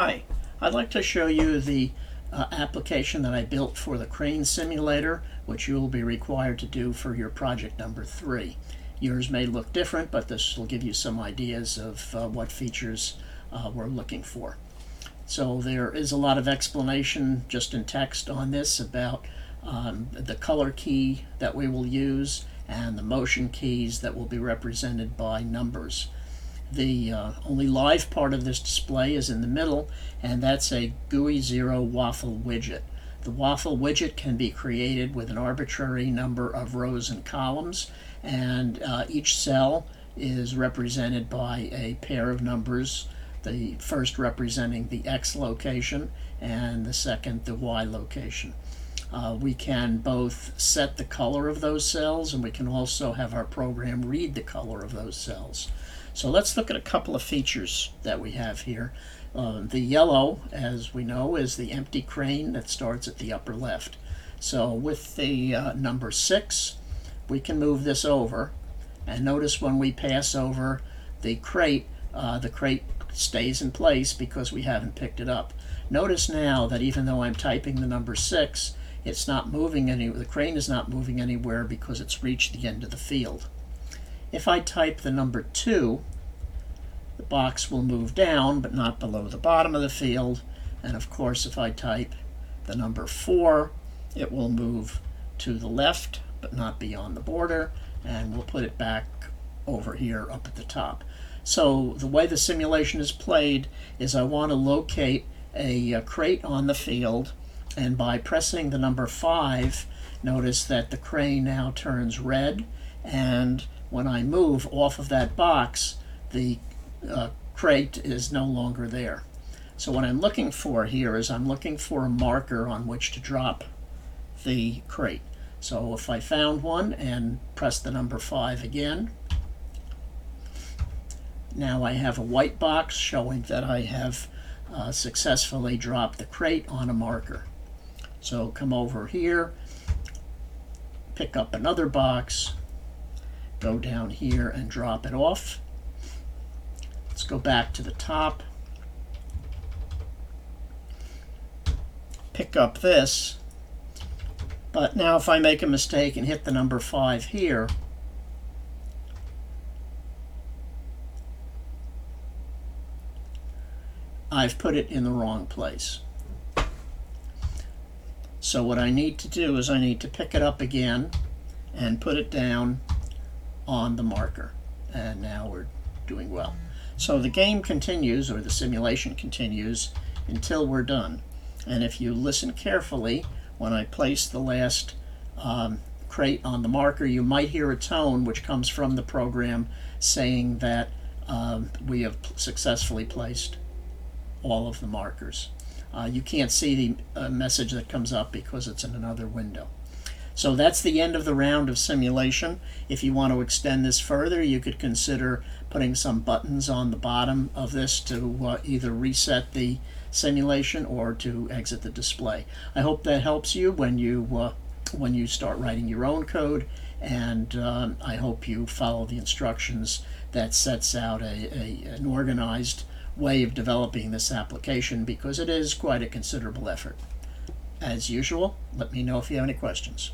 Hi, I'd like to show you the application that I built for the Crane Simulator, which you will be required to do for your project number 3. Yours may look different, but this will give you some ideas of what features we're looking for. So there is a lot of explanation just in text on this about the color key that we will use and the motion keys that will be represented by numbers. The only live part of this display is in the middle, and that's a GUI 0 waffle widget. The waffle widget can be created with an arbitrary number of rows and columns, and each cell is represented by a pair of numbers, the first representing the X location and the second the Y location. We can both set the color of those cells, and we can also have our program read the color of those cells. So let's look at a couple of features that we have here. The yellow, as we know, is the empty crane that starts at the upper left. So with the number 6, we can move this over, and notice when we pass over the crate stays in place because we haven't picked it up. Notice now that even though I'm typing the number 6, it's not moving the crane is not moving anywhere because it's reached the end of the field. If I type the number 2, the box will move down but not below the bottom of the field, and of course if I type the number 4, it will move to the left but not beyond the border, and we'll put it back over here up at the top. So the way the simulation is played is I want to locate a crate on the field, and by pressing the number 5, notice that the crane now turns red, and when I move off of that box, the crate is no longer there. So what I'm looking for here is I'm looking for a marker on which to drop the crate. So if I found one and press the number 5 again, now I have a white box showing that I have successfully dropped the crate on a marker. So come over here, pick up another box, go down here and drop it off. Let's go back to the top, pick up this, but now if I make a mistake and hit the number 5 here, I've put it in the wrong place. So what I need to do is I need to pick it up again and put it down on the marker, and now we're doing well. So the game continues, or the simulation continues, until we're done. And if you listen carefully, when I place the last crate on the marker, you might hear a tone which comes from the program saying that we have successfully placed all of the markers. You can't see the message that comes up because it's in another window. So that's the end of the round of simulation. If you want to extend this further, you could consider putting some buttons on the bottom of this to either reset the simulation or to exit the display. I hope that helps you when you start writing your own code, and I hope you follow the instructions that sets out an organized way of developing this application, because it is quite a considerable effort. As usual, let me know if you have any questions.